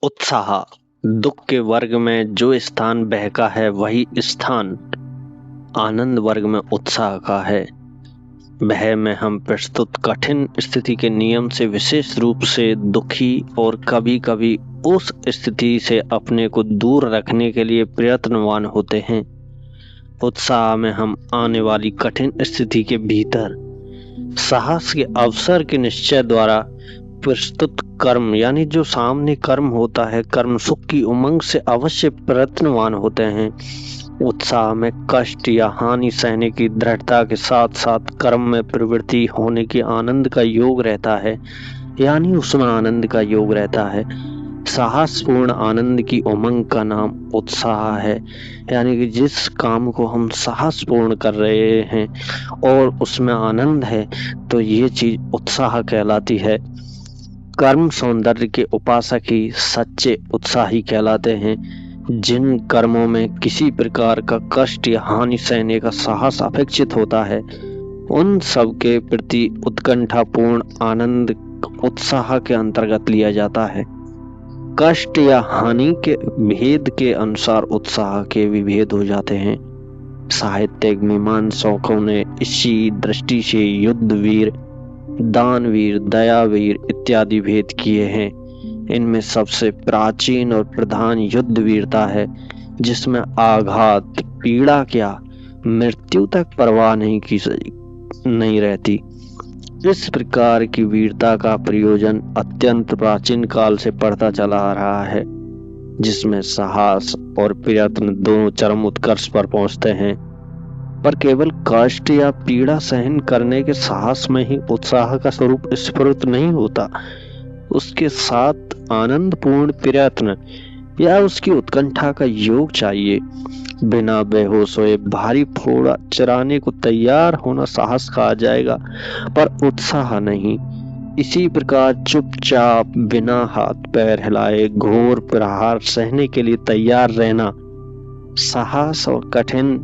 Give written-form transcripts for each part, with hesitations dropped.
उत्साह दुख के वर्ग में जो स्थान बहका है वही स्थान आनंद वर्ग में उत्साह का है। भय में हम प्रस्तुत कठिन स्थिति के नियम से विशेष रूप से दुखी और कभी कभी उस स्थिति से अपने को दूर रखने के लिए प्रयत्नवान होते हैं। उत्साह में हम आने वाली कठिन स्थिति के भीतर साहस के अवसर के निश्चय द्वारा प्रस्तुत कर्म यानी जो सामने कर्म होता है, कर्म सुख की उमंग से अवश्य प्रयत्नवान होते हैं। उत्साह में कष्ट या हानि सहने की दृढ़ता के साथ साथ कर्म में प्रवृत्ति होने की आनंद का योग रहता है, यानी उसमें आनंद का योग रहता है। साहसपूर्ण आनंद की उमंग का नाम उत्साह है, यानी कि जिस काम को हम साहसपूर्ण कर रहे हैं और उसमें आनंद है तो ये चीज उत्साह कहलाती है। कर्म सौंदर्य के उपासक ही सच्चे उत्साही कहलाते हैं। जिन कर्मों में किसी प्रकार का कष्ट या हानि सहने का साहस अपेक्षित होता है उन सब के प्रति उत्कंठापूर्ण आनंद उत्साह के अंतर्गत लिया जाता है। कष्ट या हानि के भेद के अनुसार उत्साह के विभेद हो जाते हैं। साहित्यिक मीमांसकों ने इसी दृष्टि से युद्ध वीर, दानवीर, दयावीर इत्यादि भेद किए हैं। इनमें सबसे प्राचीन और प्रधान युद्ध वीरता है, जिसमें आघात, पीड़ा क्या मृत्यु तक परवाह नहीं रहती। इस प्रकार की वीरता का प्रयोजन अत्यंत प्राचीन काल से पड़ता चला आ रहा है, जिसमें साहस और प्रयत्न दोनों चरम उत्कर्ष पर पहुंचते हैं। पर केवल कष्ट या पीड़ा सहन करने के साहस में ही उत्साह का स्वरूप स्फुरित नहीं होता। उसके साथ आनंदपूर्ण प्रयत्न या उसकी उत्कंठा का योग चाहिए। बिना बेहोश हुए भारी फोड़ा चराने को तैयार होना साहस कहा जाएगा, पर उत्साह नहीं। इसी प्रकार चुपचाप बिना हाथ पैर हिलाए घोर प्रहार सहने के लिए तैयार रहना साहस और कठिन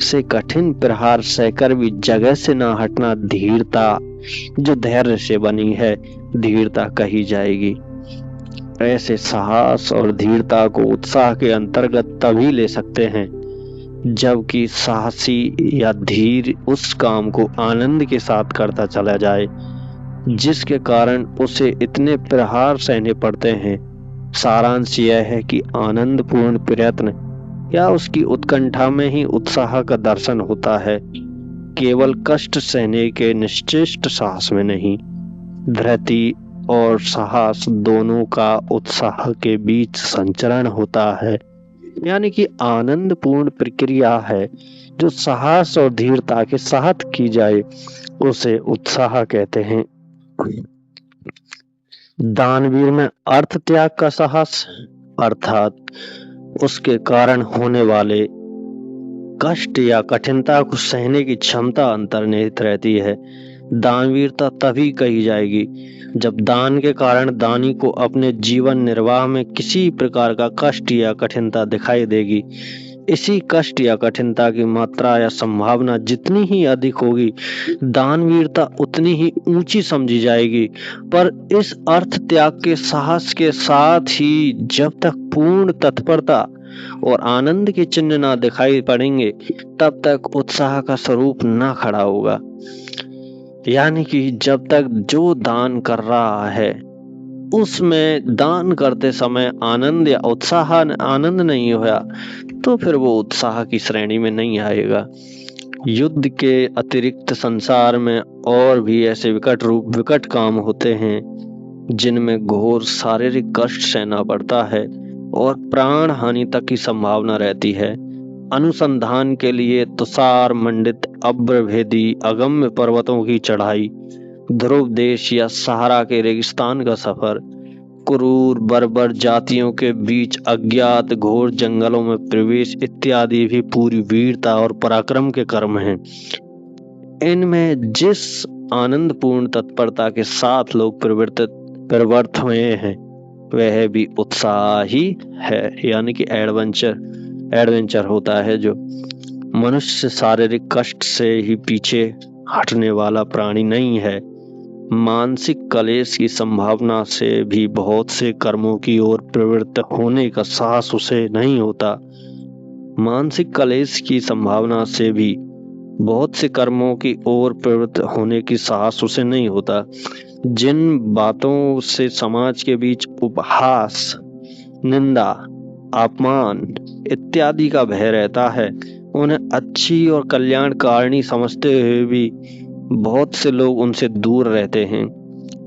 से कठिन प्रहार सहकर भी जगह से ना हटना धीरता, जो धैर्य से बनी है, धीरता कही जाएगी। ऐसे साहस और धीरता को उत्साह के अंतर्गत तभी ले सकते हैं जबकि साहसी या धीर उस काम को आनंद के साथ करता चला जाए जिसके कारण उसे इतने प्रहार सहने पड़ते हैं। सारांश यह है कि आनंदपूर्ण प्रयत्न या उसकी उत्कंठा में ही उत्साह का दर्शन होता है, केवल कष्ट सहने के निश्चित साहस में नहीं। धृति और साहस दोनों का उत्साह के बीच संचरण होता है, यानी कि आनंदपूर्ण प्रक्रिया है जो साहस और धीरता के साथ की जाए उसे उत्साह कहते हैं। दानवीर में अर्थ त्याग का साहस अर्थात उसके कारण होने वाले कष्ट या कठिनता को सहने की क्षमता अंतर्निहित रहती है। दानवीरता तभी कही जाएगी जब दान के कारण दानी को अपने जीवन निर्वाह में किसी प्रकार का कष्ट या कठिनता दिखाई देगी। इसी कष्ट या कठिनता की मात्रा या संभावना जितनी ही अधिक होगी, दानवीरता उतनी ही ऊंची समझी जाएगी। पर इस अर्थ त्याग के साहस के साथ ही जब तक पूर्ण तत्परता और आनंद के चिन्ह ना दिखाई पड़ेंगे तब तक उत्साह का स्वरूप ना खड़ा होगा। यानी कि जब तक जो दान कर रहा है उसमें दान करते समय आनंद या उत्साह आनंद नहीं होया तो फिर वो उत्साह की श्रेणी में नहीं आएगा। युद्ध के अतिरिक्त संसार में और भी ऐसे विकट काम होते हैं जिनमें घोर शारीरिक कष्ट सहना पड़ता है और प्राण हानि तक की संभावना रहती है। अनुसंधान के लिए तुषार मंडित अब्रभेदी अगम्य पर्वतों की चढ़ाई, ध्रुव देश या सहारा के रेगिस्तान का सफर, क्रूर बर्बर जातियों के बीच अज्ञात घोर जंगलों में प्रवेश इत्यादि भी पूरी वीरता और पराक्रम के कर्म हैं। इनमें जिस आनंदपूर्ण तत्परता के साथ लोग प्रवृत्त हुए हैं वह भी उत्साह ही है, यानी कि एडवेंचर होता है। जो मनुष्य शारीरिक कष्ट से ही पीछे हटने वाला प्राणी नहीं है। मानसिक कलेश की संभावना से भी बहुत से कर्मों की ओर प्रवृत्त होने का साहस उसे नहीं होता। मानसिक कलेश की संभावना से भी बहुत से कर्मों की ओर प्रवृत्त होने की साहस उसे नहीं होता। जिन बातों से समाज के बीच उपहास, निंदा, अपमान इत्यादि का भय रहता है, उन्हें अच्छी और कल्याणकारिणी समझते हुए भी बहुत से लोग उनसे दूर रहते हैं।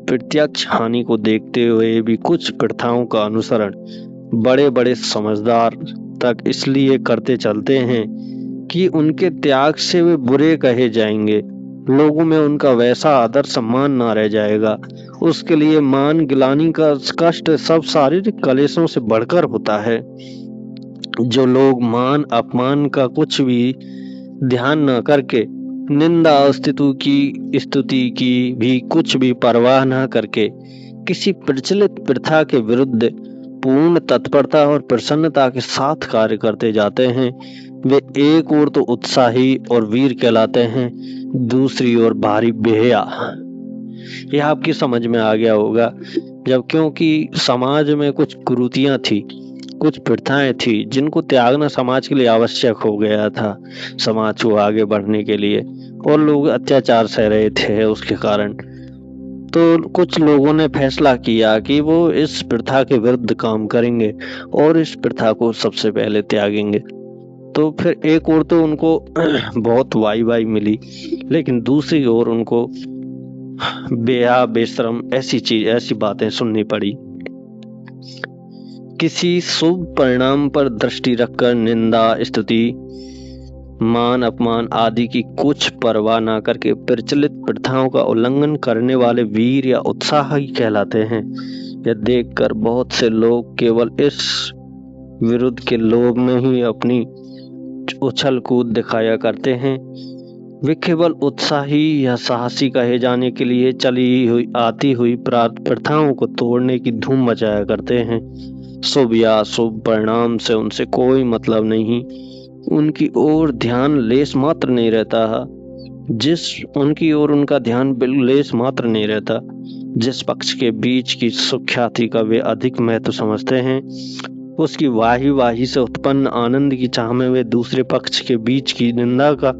प्रत्यक्ष हानि को देखते हुए भी कुछ प्रथाओं का अनुसरण बड़े बड़े समझदार तक इसलिए करते चलते हैं कि उनके त्याग से वे बुरे कहे जाएंगे, लोगों में उनका वैसा आदर सम्मान ना रह जाएगा। उसके लिए मान गिलानी का कष्ट सब शारीरिक कलेशों से बढ़कर होता है। जो लोग मान अपमान का कुछ भी ध्यान न करके, निंदा स्तुति की भी कुछ भी परवाह न करके किसी प्रचलित प्रथा के विरुद्ध पूर्ण तत्परता और प्रसन्नता के साथ कार्य करते जाते हैं, वे एक ओर तो उत्साही और वीर कहलाते हैं, दूसरी ओर भारी बेहया। यह आपकी समझ में आ गया होगा। जब क्योंकि समाज में कुछ कुरीतियां थी, कुछ प्रथाएं थी जिनको त्यागना समाज के लिए आवश्यक हो गया था, समाज को आगे बढ़ने के लिए, और लोग अत्याचार सह रहे थे उसके कारण। तो कुछ लोगों ने फैसला किया कि वो इस प्रथा के विरुद्ध काम करेंगे और इस प्रथा को सबसे पहले त्यागेंगे। तो फिर एक ओर तो उनको बहुत वाई मिली, लेकिन दूसरी ओर उनको बेहा बेशरम ऐसी बातें सुननी पड़ी। किसी शुभ परिणाम पर दृष्टि रखकर निंदा, स्तुति, मान अपमान आदि की कुछ परवाह न करके प्रचलित प्रथाओं का उल्लंघन करने वाले वीर या उत्साही कहलाते हैं। यह देखकर बहुत से लोग केवल इस विरुद्ध के लोभ में ही अपनी उछल कूद दिखाया करते हैं। वे केवल उत्साही या साहसी कहे जाने के लिए आती हुई प्रथाओं को तोड़ने की धूम मचाया करते हैं। शुभ या अशुभ परिणाम से उनसे कोई मतलब नहीं, उनकी ओर ध्यान लेस मात्र नहीं रहता। उनकी ओर उनका ध्यान बिल्कुल लेस मात्र नहीं रहता। जिस पक्ष के बीच की सुख्याति का वे अधिक महत्व समझते हैं, उसकी वाही से उत्पन्न आनंद की चाह में वे दूसरे पक्ष के बीच की निंदा का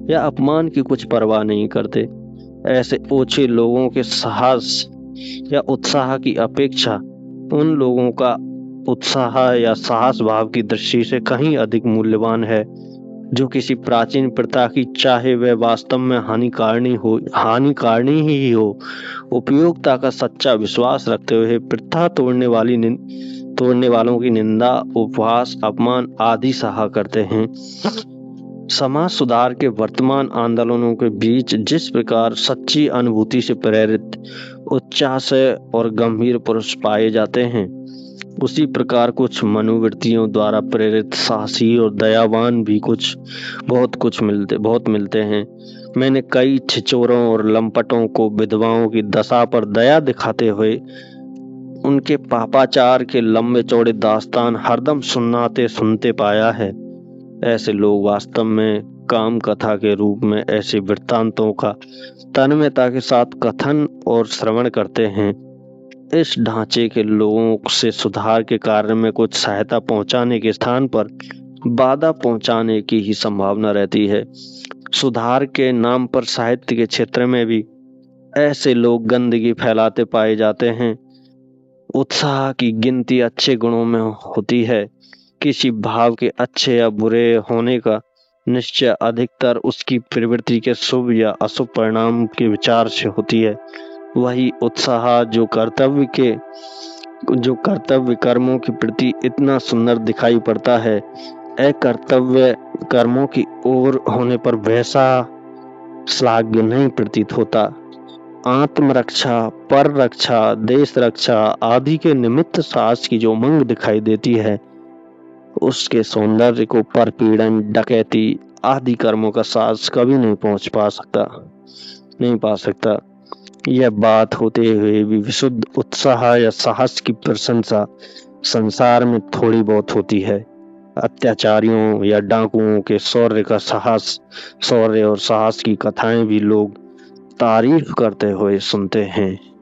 या अपमान की कुछ परवाह नहीं करते। ऐसे ओछे लोगों के साहस या उत्साह की अपेक्षा उन लोगों का उत्साह या साहस भाव की दृष्टि से कहीं अधिक मूल्यवान है, जो किसी प्राचीन प्रथा की, चाहे वह वास्तव में हानिकारणी ही हो, उपयोगिता का सच्चा विश्वास रखते हुए प्रथा तोड़ने वालों की निंदा, उपहास, अपमान आदि सहा करते हैं। समाज सुधार के वर्तमान आंदोलनों के बीच जिस प्रकार सच्ची अनुभूति से प्रेरित उत्साह से और गंभीर पुरुष पाए जाते हैं, उसी प्रकार कुछ मनोवृत्तियों द्वारा प्रेरित साहसी और दयावान भी बहुत मिलते हैं। मैंने कई छिचोरों और लंपटों को विधवाओं की दशा पर दया दिखाते हुए उनके पापाचार के लंबे चौड़े दास्तान हरदम सुनते पाया है। ऐसे लोग वास्तव में काम कथा के रूप में ऐसे वृत्तांतों का तन्मयता के साथ कथन और श्रवण करते हैं। इस ढांचे के लोगों से सुधार के कार्य में कुछ सहायता पहुंचाने के स्थान पर बाधा पहुंचाने की ही संभावना रहती है। सुधार के नाम पर साहित्य के क्षेत्र में भी ऐसे लोग गंदगी फैलाते पाए जाते हैं। उत्साह की गिनती अच्छे गुणों में होती है, किसी भाव के अच्छे या बुरे होने का निश्चय अधिकतर उसकी प्रवृत्ति के शुभ या अशुभ परिणाम के विचार से होती है। वही उत्साह जो कर्तव्य कर्मों के प्रति इतना सुंदर दिखाई पड़ता है, अकर्तव्य कर्मों की ओर होने पर वैसा श्लाघ्य नहीं प्रतीत होता। आत्मरक्षा, पर रक्षा, देश रक्षा आदि के निमित्त साहस की जो उमंग दिखाई देती है, उसके सौंदर्य को परपीड़न, डकैती आदि कर्मों का साहस कभी नहीं पा सकता। यह बात होते हुए भी विशुद्ध उत्साह या साहस की प्रशंसा संसार में थोड़ी बहुत होती है। अत्याचारियों या डाकुओं के शौर्य और साहस की कथाएं भी लोग तारीफ करते हुए सुनते हैं।